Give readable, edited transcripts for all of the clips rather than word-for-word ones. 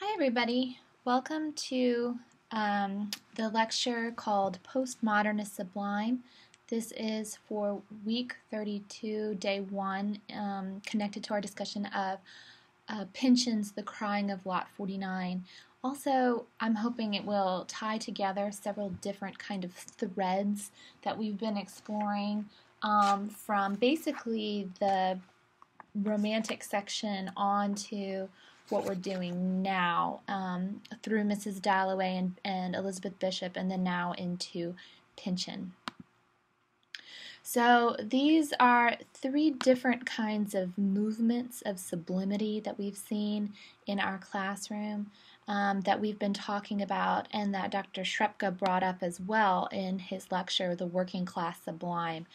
Hi everybody, welcome to the lecture called Postmodernist Sublime. This is for week 32, day 1, connected to our discussion of Pynchon's The Crying of Lot 49. Also, I'm hoping it will tie together several different kind of threads that we've been exploring from basically the romantic section on to what we're doing now through Mrs. Dalloway and Elizabeth Bishop, and then now into Pynchon. So these are three different kinds of movements of sublimity that we've seen in our classroom that we've been talking about, and that Dr. Shrepka brought up as well in his lecture, The Working Class Sublime.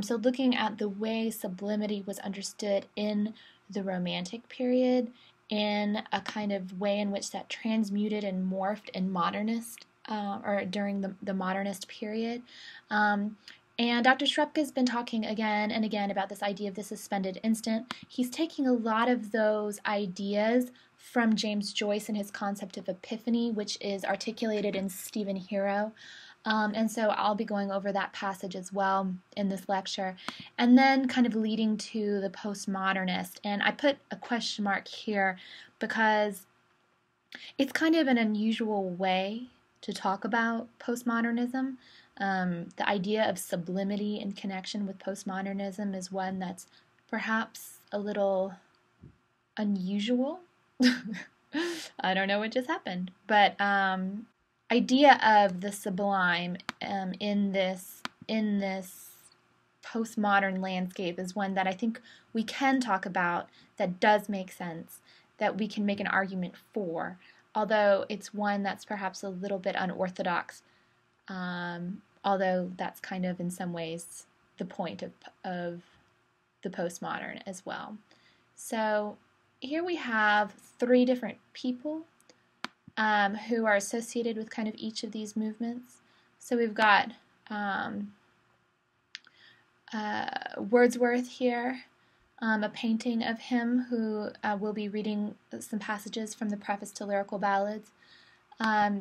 So looking at the way sublimity was understood in the Romantic period, in a kind of way in which that transmuted and morphed in modernist, or during the modernist period. And Dr. Shrepka has been talking again and again about this idea of the suspended instant. He's taking a lot of those ideas from James Joyce and his concept of epiphany, which is articulated in Stephen Hero. And so I'll be going over that passage as well in this lecture. And then kind of leading to the postmodernist. And I put a question mark here because it's kind of an unusual way to talk about postmodernism. The idea of sublimity in connection with postmodernism is one that's perhaps a little unusual. I don't know what just happened, but idea of the sublime in this postmodern landscape is one that I think we can talk about, that does make sense, that we can make an argument for, although it's one that's perhaps a little bit unorthodox, although that's kind of in some ways the point of the postmodern as well. So here we have three different people who are associated with kind of each of these movements. So we've got Wordsworth here, a painting of him who will be reading some passages from the preface to Lyrical Ballads.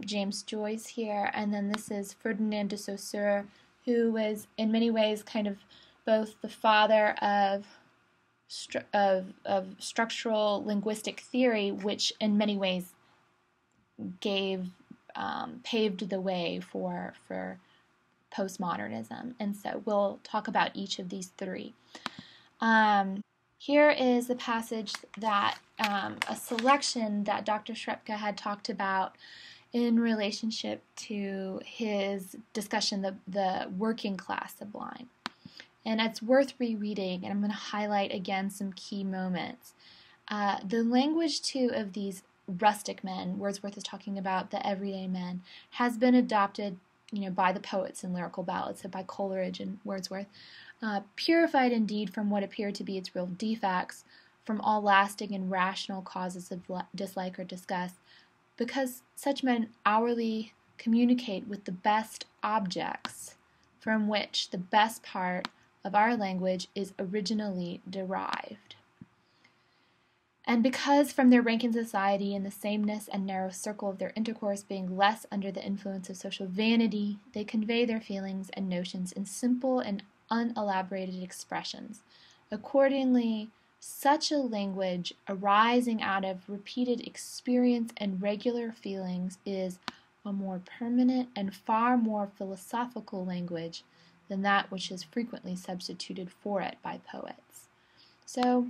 James Joyce here, and then this is Ferdinand de Saussure, who was in many ways kind of both the father of structural linguistic theory, which in many ways paved the way for postmodernism. And so we'll talk about each of these three. Here is the passage that a selection that Dr. Shrepka had talked about in relationship to his discussion, the working class sublime. And it's worth rereading, and I'm going to highlight again some key moments. The language, too, of these rustic men, Wordsworth is talking about the everyday men, has been adopted, by the poets in Lyrical Ballads, so by Coleridge and Wordsworth, purified indeed from what appear to be its real defects, from all lasting and rational causes of dislike or disgust, because such men hourly communicate with the best objects from which the best part of our language is originally derived. And because from their rank in society and the sameness and narrow circle of their intercourse being less under the influence of social vanity, they convey their feelings and notions in simple and unelaborated expressions. Accordingly, such a language arising out of repeated experience and regular feelings is a more permanent and far more philosophical language than that which is frequently substituted for it by poets. So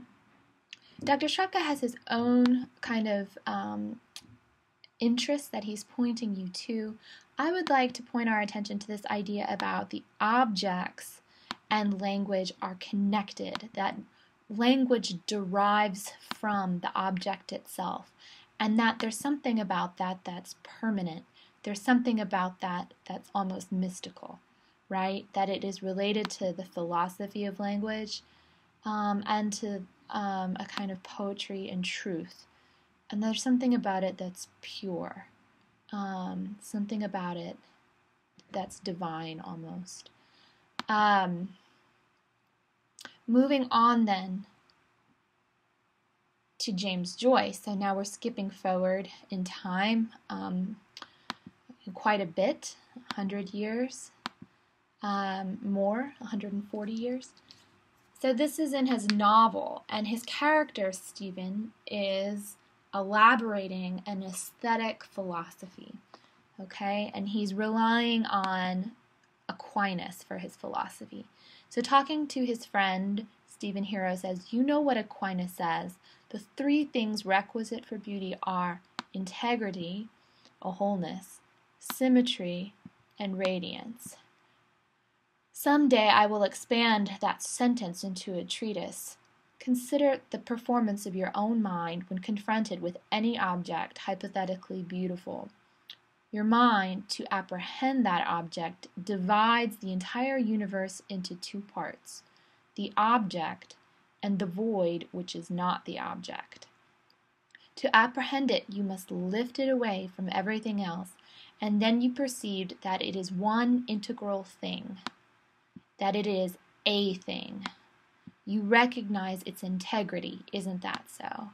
Dr. Shrepka has his own kind of interest that he's pointing you to. I would like to point our attention to this idea about the objects and language are connected, that language derives from the object itself, and that there's something about that that's permanent. There's something about that that's almost mystical, right? That it is related to the philosophy of language and to a kind of poetry and truth. And there's something about it that's pure, something about it that's divine almost. Moving on then to James Joyce. So now we're skipping forward in time quite a bit, 100 years, more, 140 years. So this is in his novel, and his character, Stephen, is elaborating an aesthetic philosophy, okay? And he's relying on Aquinas for his philosophy. So talking to his friend, Stephen Hero says, "You know what Aquinas says. The three things requisite for beauty are integrity, a wholeness, symmetry, and radiance. Someday I will expand that sentence into a treatise. Consider the performance of your own mind when confronted with any object hypothetically beautiful. Your mind, to apprehend that object, divides the entire universe into two parts, the object and the void which is not the object. To apprehend it, you must lift it away from everything else, and then you perceive that it is one integral thing, that it is a thing. You recognize its integrity, isn't that so?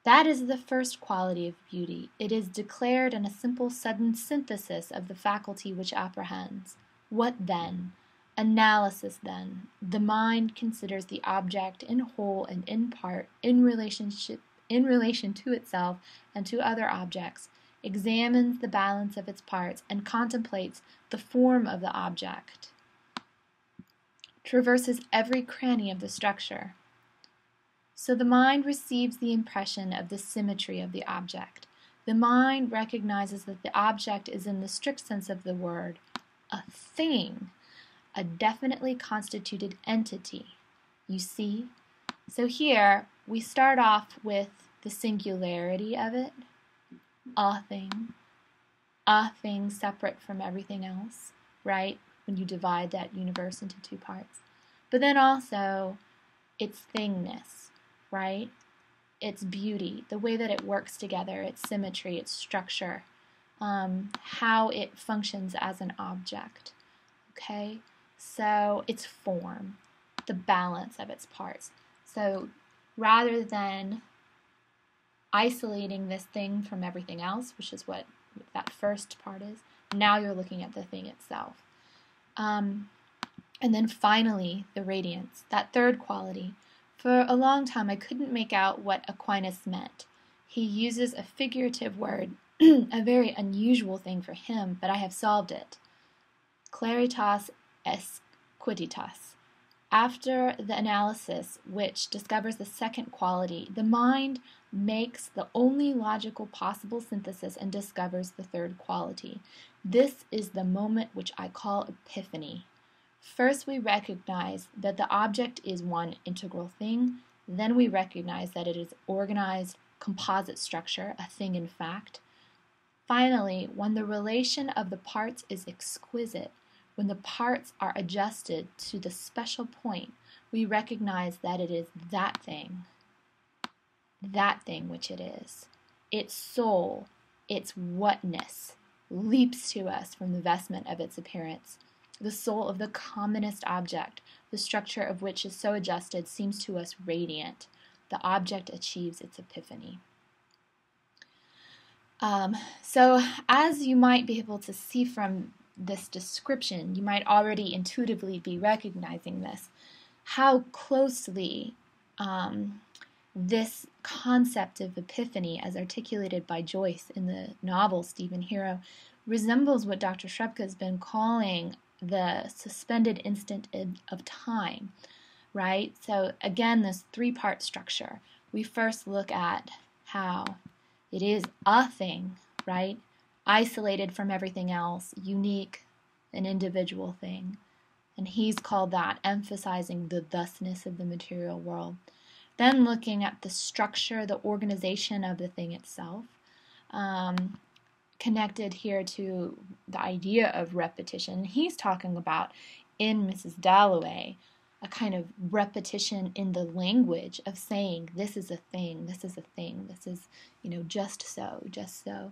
That is the first quality of beauty. It is declared in a simple sudden synthesis of the faculty which apprehends. What then? Analysis then. The mind considers the object in whole and in part, in relation to itself and to other objects, examines the balance of its parts, and contemplates the form of the object, traverses every cranny of the structure. So the mind receives the impression of the symmetry of the object. The mind recognizes that the object is, in the strict sense of the word, a thing, a definitely constituted entity. You see? So here we start off with the singularity of it, a thing separate from everything else, right? When you divide that universe into two parts. But then also its thingness, right? Its beauty, the way that it works together, its symmetry, its structure, how it functions as an object, okay? So its form, the balance of its parts. So rather than isolating this thing from everything else, which is what that first part is, now you're looking at the thing itself. And then finally, the radiance, that third quality. For a long time, I couldn't make out what Aquinas meant. He uses a figurative word, a very unusual thing for him, but I have solved it. Claritas esquiditas. After the analysis, which discovers the second quality, the mind makes the only logical possible synthesis and discovers the third quality. This is the moment which I call epiphany. First, we recognize that the object is one integral thing. Then we recognize that it is organized composite structure, a thing in fact. Finally, when the relation of the parts is exquisite, when the parts are adjusted to the special point, we recognize that it is that thing which it is. Its soul, its whatness, leaps to us from the vestment of its appearance. The soul of the commonest object, the structure of which is so adjusted, seems to us radiant. The object achieves its epiphany. So as you might be able to see from this description, you might already intuitively be recognizing this, how closely this concept of epiphany, as articulated by Joyce in the novel Stephen Hero, resembles what Dr. Shrepke has been calling the suspended instant of time, right? So again, this three-part structure. We first look at how it is a thing, right? Isolated from everything else, unique, an individual thing. And he's called that, emphasizing the thusness of the material world. Then looking at the structure, the organization of the thing itself, connected here to the idea of repetition. He's talking about, in Mrs. Dalloway, a kind of repetition in the language of saying, this is a thing, this is a thing, this is, just so, just so.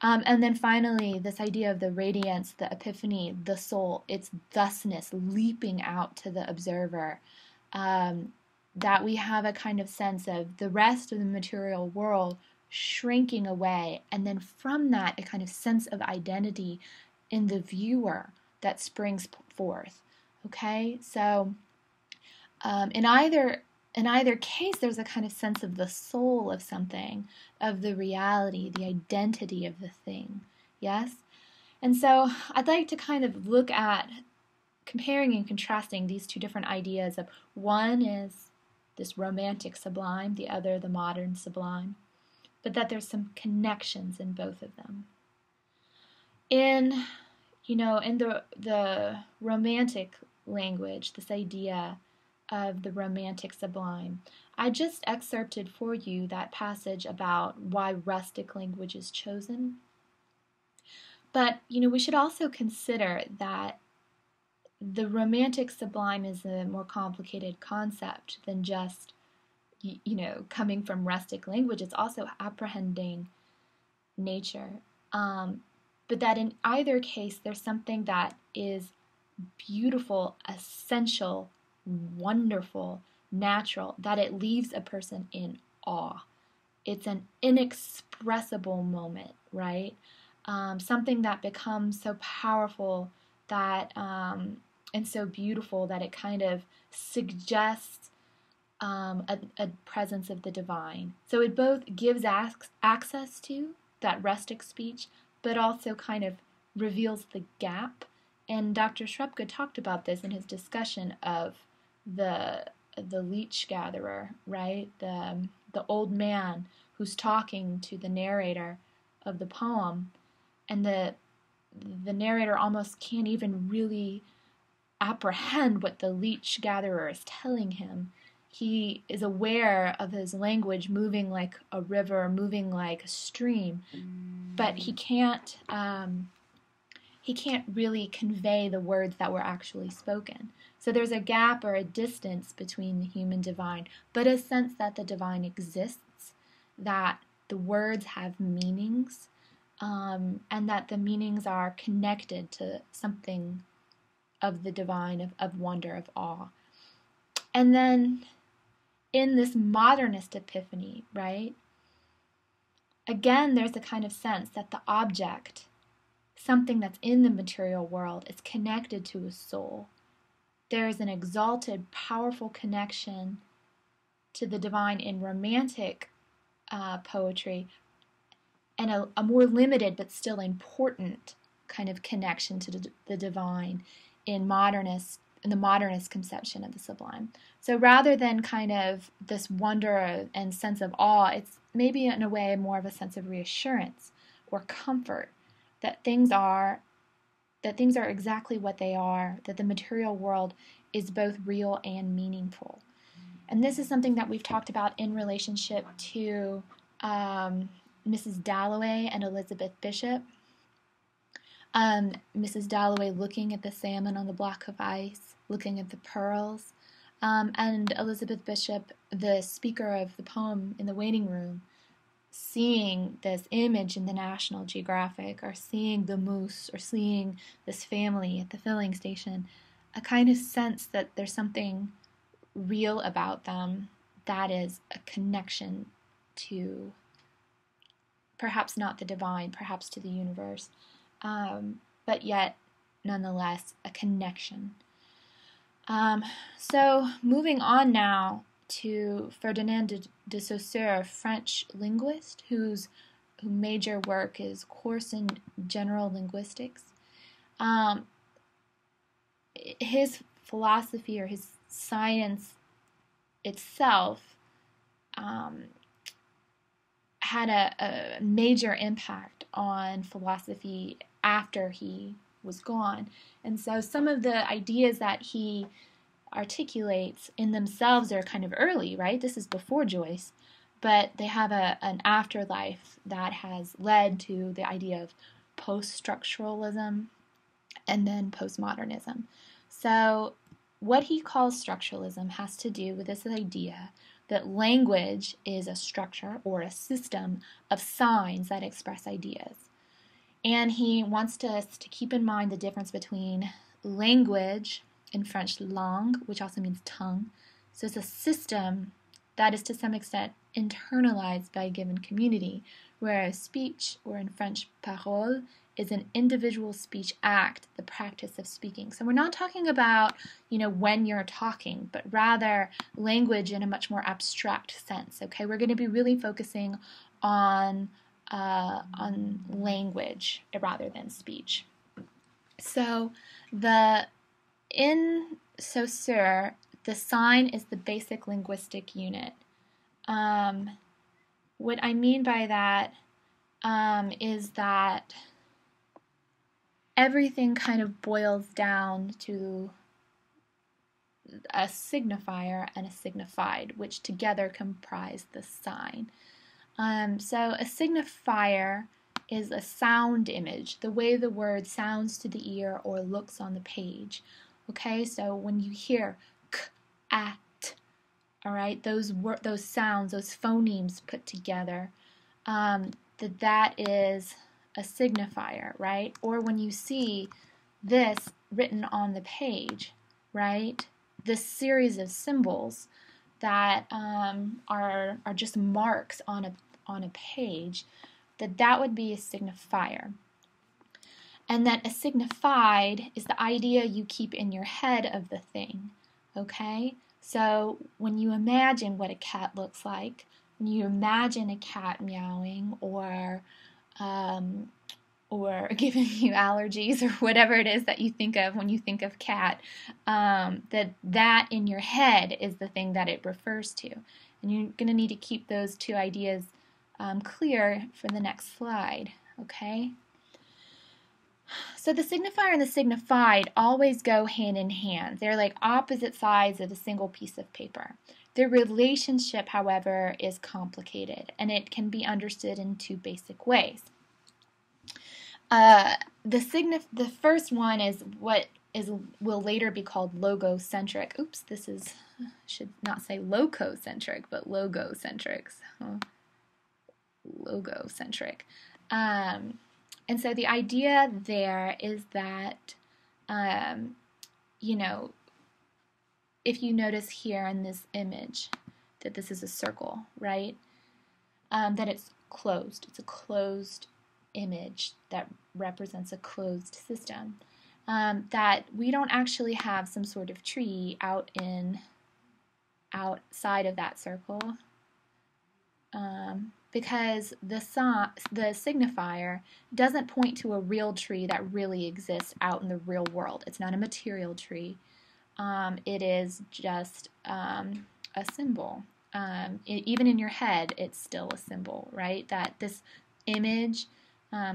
And then finally, this idea of the radiance, the epiphany, the soul, its thusness leaping out to the observer, that we have a kind of sense of the rest of the material world shrinking away, and then from that a kind of sense of identity in the viewer that springs forth. Okay, so in either case, there's a kind of sense of the soul of something, of the reality, the identity of the thing. Yes? And so I'd like to kind of look at comparing and contrasting these two different ideas of one is this romantic sublime, the other the modern sublime, but that there's some connections in both of them. In the romantic language, this idea of the romantic sublime, I just excerpted for you that passage about why rustic language is chosen. But, we should also consider that the romantic sublime is a more complicated concept than just, coming from rustic language. It's also apprehending nature. But that in either case, there's something that is beautiful, essential, wonderful, natural, that it leaves a person in awe. It's an inexpressible moment, right? Something that becomes so powerful that and so beautiful that it kind of suggests a presence of the divine. So it both gives access to that rustic speech, but also kind of reveals the gap. And Dr. Shrepka talked about this in his discussion of the leech gatherer, right? The old man who's talking to the narrator of the poem, and the narrator almost can't even really apprehend what the leech gatherer is telling him. He is aware of his language moving like a river, moving like a stream, but he can't really convey the words that were actually spoken. So there's a gap or a distance between the human divine, but a sense that the divine exists, that the words have meanings, and that the meanings are connected to something of the divine, of wonder, of awe. And then in this modernist epiphany, right, again, there's a kind of sense that the object, something that's in the material world, is connected to a soul. There is an exalted, powerful connection to the divine in romantic poetry, and a more limited but still important kind of connection to the divine in the modernist conception of the sublime. So rather than kind of this wonder and sense of awe, it's maybe in a way more of a sense of reassurance or comfort that things are exactly what they are, that the material world is both real and meaningful. And this is something that we've talked about in relationship to Mrs. Dalloway and Elizabeth Bishop. Mrs. Dalloway looking at the salmon on the block of ice, looking at the pearls, and Elizabeth Bishop, the speaker of the poem in the waiting room, seeing this image in the National Geographic, or seeing the moose, or seeing this family at the filling station, a kind of sense that there's something real about them that is a connection to, perhaps not the divine, perhaps to the universe, but yet, nonetheless, a connection. So, moving on now to Ferdinand de Saussure, a French linguist whose major work is Course in General Linguistics. His philosophy, or his science itself, had a major impact on philosophy after he was gone. And so some of the ideas that he articulates in themselves are kind of early, right? This is before Joyce, but they have an afterlife that has led to the idea of post-structuralism and then postmodernism. So what he calls structuralism has to do with this idea that language is a structure or a system of signs that express ideas. And he wants us to keep in mind the difference between language, in French langue, which also means tongue, So it's a system that is to some extent internalized by a given community, whereas speech, or in French, parole, is an individual speech act, the practice of speaking. So we're not talking about, when you're talking, but rather language in a much more abstract sense. Okay, we're going to be really focusing on language rather than speech. So in Saussure, the sign is the basic linguistic unit. What I mean by that is that everything kind of boils down to a signifier and a signified, which together comprise the sign. So a signifier is a sound image, the way the word sounds to the ear or looks on the page. Okay, so when you hear k, a, t, all right, those sounds, those phonemes put together, that is a signifier, right? Or when you see this written on the page, right? This series of symbols that are just marks on a page, that would be a signifier. And that a signified is the idea you keep in your head of the thing, okay? So when you imagine what a cat looks like, when you imagine a cat meowing or giving you allergies or whatever it is that you think of when you think of cat, that in your head is the thing that it refers to. And you're going to need to keep those two ideas clear for the next slide, okay? So the signifier and the signified always go hand in hand. They're like opposite sides of a single piece of paper. Their relationship, however, is complicated, and it can be understood in two basic ways. The first one is what will later be called logocentric. Oops, should not say lococentric, but logocentric. Logocentric. And so the idea there is that, if you notice here in this image that this is a circle, right? That it's closed. It's a closed image that represents a closed system. That we don't actually have some sort of tree outside of that circle. Because the signifier doesn't point to a real tree that really exists out in the real world. It's not a material tree. It is just a symbol. Even in your head, it's still a symbol, right? That this image,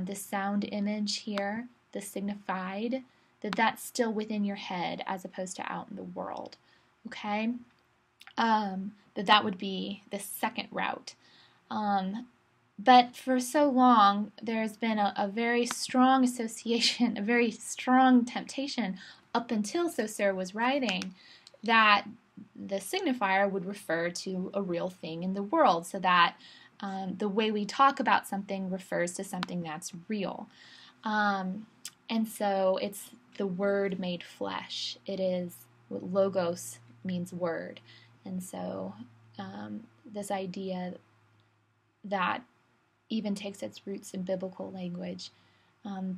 this sound image here, the signified, that's still within your head as opposed to out in the world, okay? That would be the second route. But for so long, there's been a very strong association, a very strong temptation up until Saussure was writing that the signifier would refer to a real thing in the world, so that the way we talk about something refers to something that's real. And so it's the word made flesh. It is, logos means word. And so this idea that even takes its roots in biblical language,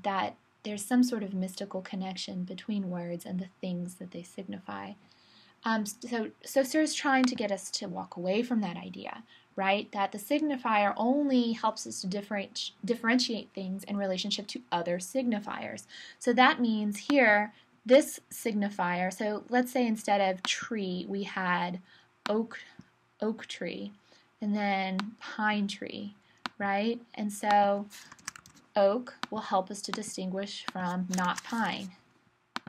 that there's some sort of mystical connection between words and the things that they signify. So Saussure is trying to get us to walk away from that idea, right? That the signifier only helps us to differentiate things in relationship to other signifiers. So that means here, this signifier, so let's say instead of tree, we had oak tree, and then pine tree, right? And so oak will help us to distinguish from not pine.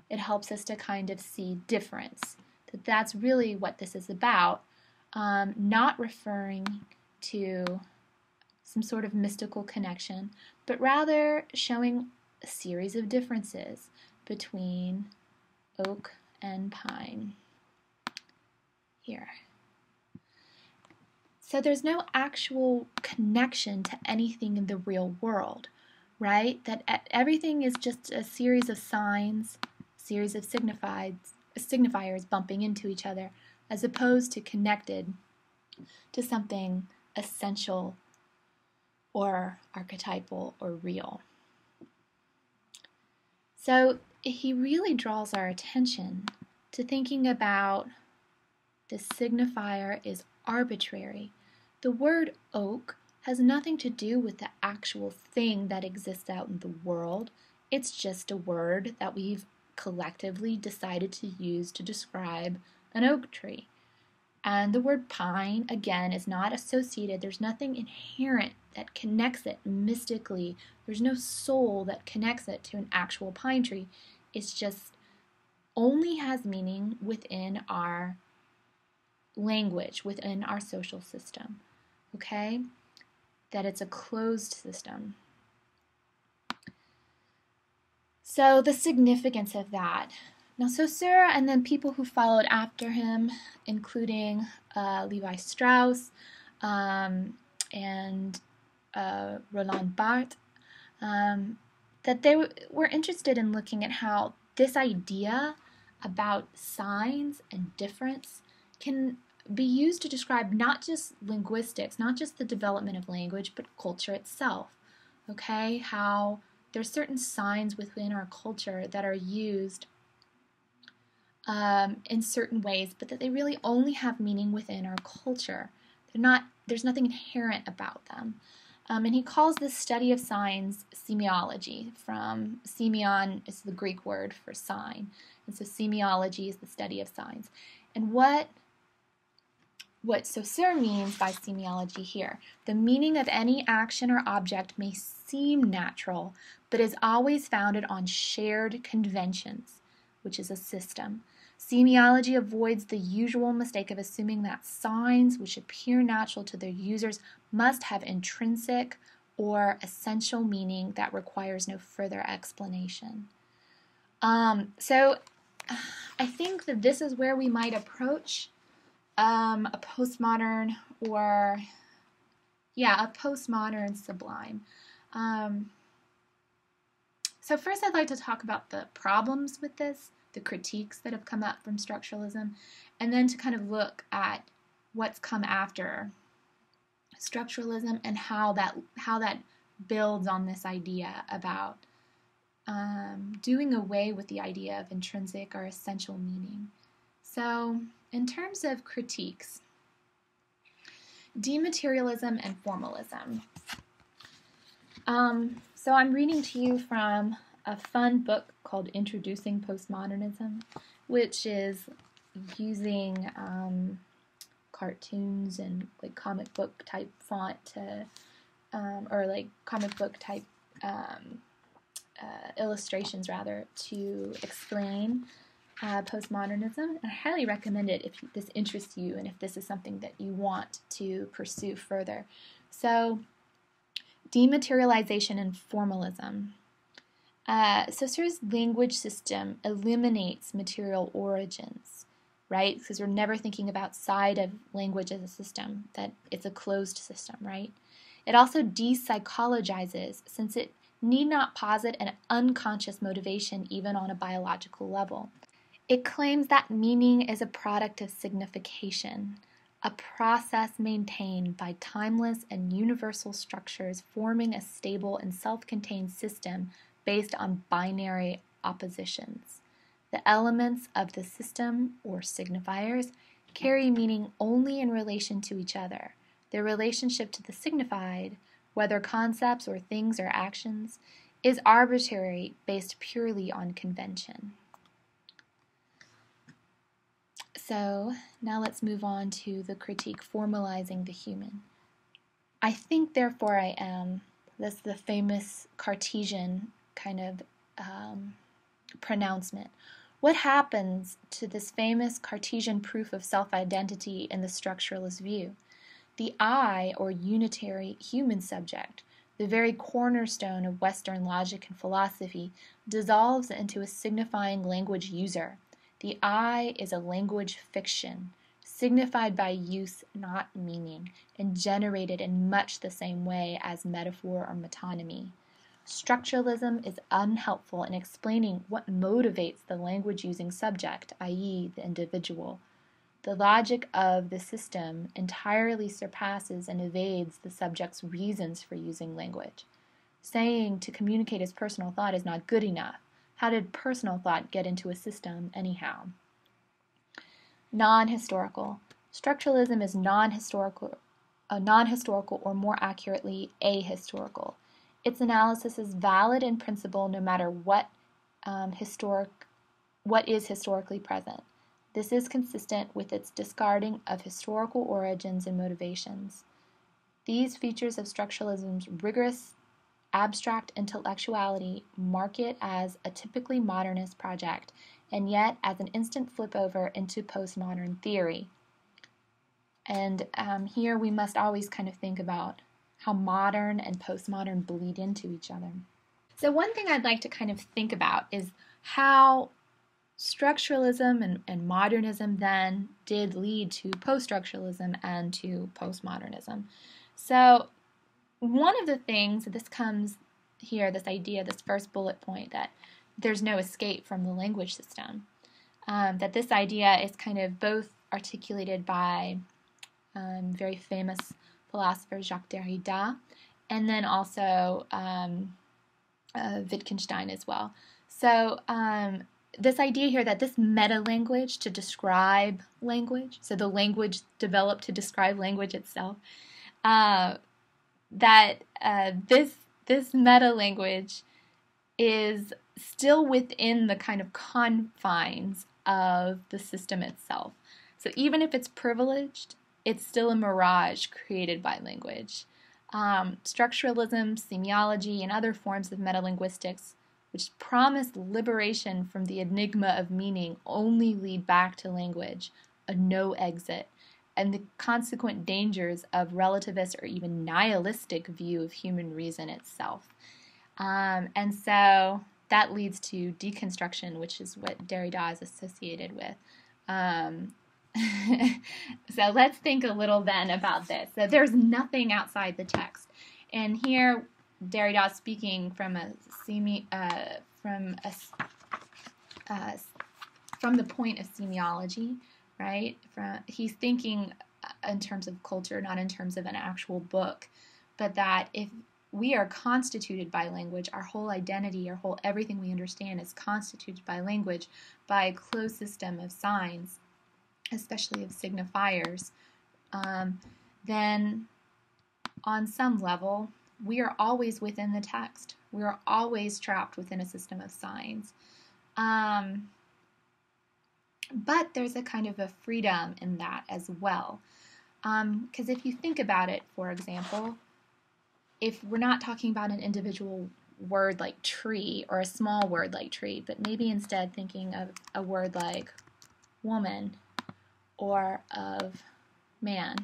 It helps us to kind of see difference. That's really what this is about, not referring to some sort of mystical connection, but rather showing a series of differences between oak and pine here. So there's no actual connection to anything in the real world, right? That everything is just a series of signs, series of signifiers bumping into each other, as opposed to connected to something essential or archetypal or real. So he really draws our attention to thinking about the signifier is arbitrary. The word oak has nothing to do with the actual thing that exists out in the world. It's just a word that we've collectively decided to use to describe an oak tree. And the word pine, again, is not associated. There's nothing inherent that connects it mystically. There's no soul that connects it to an actual pine tree. It's just only has meaning within our language, within our social system. Okay? That it's a closed system. So the significance of that. Now Saussure and then people who followed after him, including Levi Strauss and Roland Barthes, that they were interested in looking at how this idea about signs and difference can be used to describe not just linguistics, not just the development of language, but culture itself. Okay, how there's certain signs within our culture that are used in certain ways, but that they really only have meaning within our culture. There's nothing inherent about them. And he calls this study of signs semiology. From semeion is the Greek word for sign. And so semiology is the study of signs. And what Saussure means by semiology here, the meaning of any action or object may seem natural, but is always founded on shared conventions, which is a system. Semiology avoids the usual mistake of assuming that signs which appear natural to their users must have intrinsic or essential meaning that requires no further explanation. So I think that this is where we might approach a postmodern sublime. So first I'd like to talk about the problems with this, the critiques that have come up from structuralism, and then to kind of look at what's come after structuralism and how that builds on this idea about doing away with the idea of intrinsic or essential meaning. So in terms of critiques, dematerialism and formalism. So I'm reading to you from a fun book called Introducing Postmodernism, which is using cartoons and like comic book type font to, or like comic book type illustrations rather, to explain postmodernism. I highly recommend it if this interests you and if this is something that you want to pursue further. So, dematerialization and formalism. Saussure's language system eliminates material origins, right? Because we're never thinking about side of language as a system, that it's a closed system, right? It also de-psychologizes, since it need not posit an unconscious motivation even on a biological level. It claims that meaning is a product of signification, a process maintained by timeless and universal structures forming a stable and self-contained system based on binary oppositions. The elements of the system, or signifiers, carry meaning only in relation to each other. Their relationship to the signified, whether concepts or things or actions, is arbitrary, based purely on convention. So now let's move on to the critique formalizing the human. I think, therefore I am. That's the famous Cartesian kind of pronouncement. What happens to this famous Cartesian proof of self-identity in the structuralist view? The I, or unitary human subject, the very cornerstone of Western logic and philosophy, dissolves into a signifying language user. The I is a language fiction, signified by use, not meaning, and generated in much the same way as metaphor or metonymy. Structuralism is unhelpful in explaining what motivates the language-using subject, i.e., the individual. The logic of the system entirely surpasses and evades the subject's reasons for using language. Saying to communicate his personal thought is not good enough. How did personal thought get into a system anyhow? Non-historical. Structuralism is non-historical or more accurately ahistorical. Its analysis is valid in principle no matter what is historically present. This is consistent with its discarding of historical origins and motivations. These features of structuralism's rigorous abstract intellectuality mark it as a typically modernist project, and yet as an instant flip over into postmodern theory. And here we must always kind of think about how modern and postmodern bleed into each other. So one thing I'd like to kind of think about is how structuralism and modernism then did lead to post-structuralism and to postmodernism. So one of the things, this comes here, this idea, this first bullet point, that there's no escape from the language system. That this idea is kind of both articulated by very famous philosopher Jacques Derrida, and then also Wittgenstein as well. So this idea here that this meta-language to describe language, so the language developed to describe language itself, this meta-language is still within the kind of confines of the system itself. So even if it's privileged, it's still a mirage created by language. Structuralism, semiology, and other forms of metalinguistics, which promise liberation from the enigma of meaning, only lead back to language, a no exit, and the consequent dangers of relativist or even nihilistic view of human reason itself. And so that leads to deconstruction, which is what Derrida is associated with. So let's think a little then about this. So there's nothing outside the text. And here Derrida is speaking from the point of semiology, right? He's thinking in terms of culture, not in terms of an actual book, but that if we are constituted by language, our whole identity, everything we understand is constituted by language, by a closed system of signs, especially of signifiers, then on some level, we are always within the text. We are always trapped within a system of signs. But there's a kind of a freedom in that as well. Because if you think about it, for example, if we're not talking about an individual word like tree or a small word like tree, but maybe instead thinking of a word like woman or of man,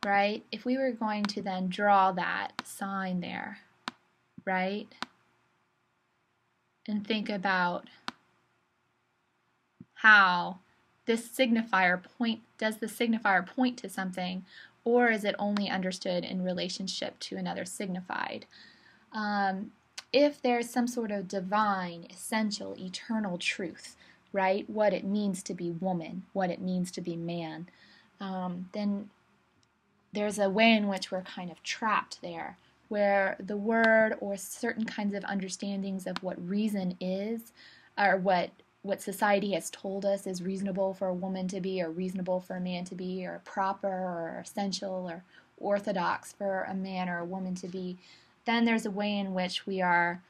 right? If we were going to then draw that sign there, right? And think about how this signifier does the signifier point to something, or is it only understood in relationship to another signified? If there's some sort of divine, essential, eternal truth, right, what it means to be woman, what it means to be man, then there's a way in which we're kind of trapped there, where the word or certain kinds of understandings of what reason is, or what society has told us is reasonable for a woman to be, or reasonable for a man to be, or proper, or essential, or orthodox for a man or a woman to be, then there's a way in which we are,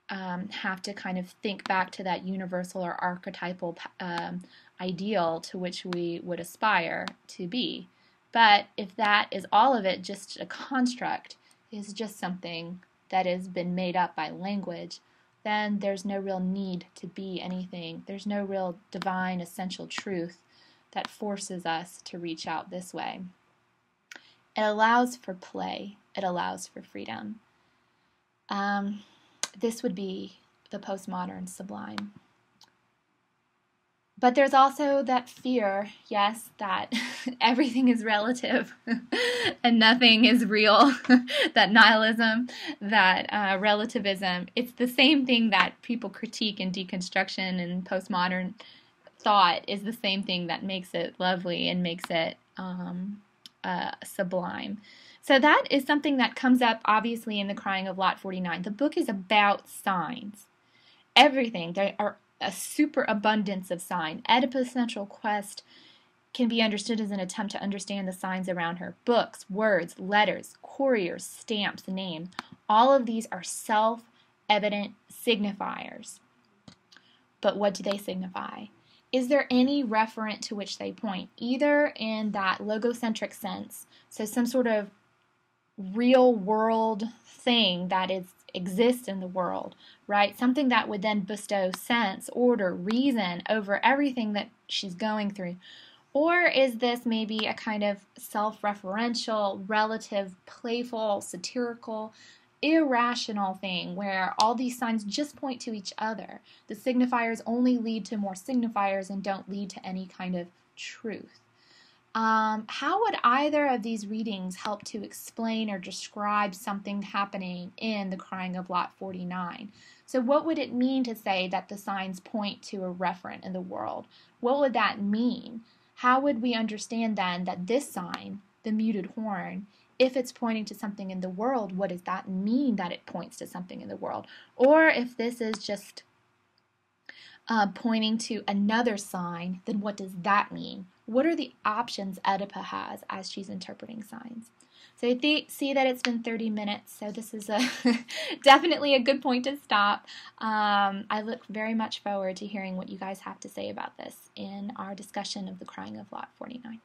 have to kind of think back to that universal or archetypal ideal to which we would aspire to be. But if that is all of it, just a construct, is just something that has been made up by language, then there's no real need to be anything. There's no real divine essential truth that forces us to reach out this way. It allows for play. It allows for freedom. This would be the postmodern sublime. But there's also that fear, yes, that everything is relative and nothing is real, that nihilism, that relativism. It's the same thing that people critique in deconstruction and postmodern thought is the same thing that makes it lovely and makes it sublime. So that is something that comes up obviously in The Crying of Lot 49. The book is about signs. Everything. There are a superabundance of sign. Oedipus' central quest can be understood as an attempt to understand the signs around her. Books, words, letters, couriers, stamps, names. All of these are self-evident signifiers. But what do they signify? Is there any referent to which they point, either in that logocentric sense, so some sort of real world thing that exists in the world, right? Something that would then bestow sense, order, reason over everything that she's going through. Or is this maybe a kind of self-referential, relative, playful, satirical, irrational thing where all these signs just point to each other? The signifiers only lead to more signifiers and don't lead to any kind of truth. How would either of these readings help to explain or describe something happening in The Crying of Lot 49? So what would it mean to say that the signs point to a referent in the world? What would that mean? How would we understand then that this sign, the muted horn, if it's pointing to something in the world, what does that mean that it points to something in the world? Or if this is just pointing to another sign, then what does that mean? What are the options Oedipa has as she's interpreting signs? So I see that it's been 30 minutes, so this is definitely a good point to stop. I look very much forward to hearing what you guys have to say about this in our discussion of The Crying of Lot 49.